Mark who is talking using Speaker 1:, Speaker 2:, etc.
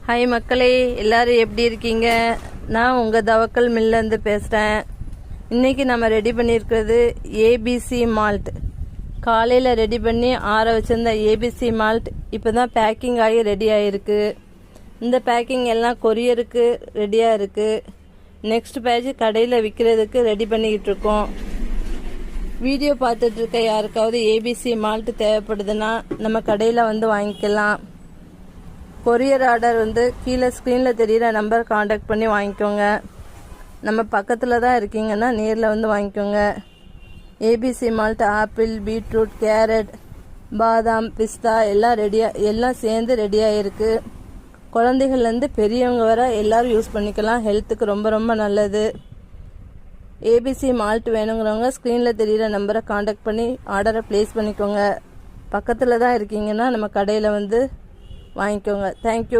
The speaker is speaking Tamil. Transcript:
Speaker 1: ஹாய் மக்களே, எல்லாரும் எப்படி இருக்கீங்க? நான் உங்கள் தவக்கல் மில்லேருந்து பேசுகிறேன். இன்றைக்கி நம்ம ரெடி பண்ணியிருக்கிறது ஏபிசி மால்ட். காலையில் ரெடி பண்ணி ஆற வச்சிருந்த ஏபிசி மால்ட் இப்போ தான் பேக்கிங் ஆகி ரெடி ஆகிருக்கு. இந்த பேக்கிங் எல்லாம் கொரியருக்கு ரெடியாக இருக்குது. நெக்ஸ்ட் பேட்ச் கடையில் விற்கிறதுக்கு ரெடி பண்ணிக்கிட்டு இருக்கோம். வீடியோ பார்த்துட்டு இருக்க யாருக்காவது ஏபிசி மால்ட் தேவைப்படுதுன்னா நம்ம கடையில் வந்து வாங்கிக்கலாம். கொரியர் ஆர்டர் வந்து கீழே ஸ்க்ரீனில் தெரிகிற நம்பர் காண்டாக்ட் பண்ணி வாங்கிக்கோங்க. நம்ம பக்கத்தில் தான் இருக்கீங்கன்னா நேரில் வந்து வாங்கிக்கோங்க. ABC malt apple, beetroot, carrot, பாதாம், பிஸ்தா எல்லாம் சேர்ந்து ரெடியாக இருக்குது. குழந்தைகள்லேருந்து பெரியவங்க வர எல்லோரும் யூஸ் பண்ணிக்கலாம். ஹெல்த்துக்கு ரொம்ப ரொம்ப நல்லது. ஏபிசி மால்ட் வேணுங்கிறவங்க ஸ்க்ரீனில் தெரிகிற நம்பரை காண்டாக்ட் பண்ணி ஆர்டரை ப்ளேஸ் பண்ணிக்கோங்க. பக்கத்தில் தான் இருக்கீங்கன்னா நம்ம கடையில் வந்து வாங்கிக்கோங்க. தேங்க்யூ.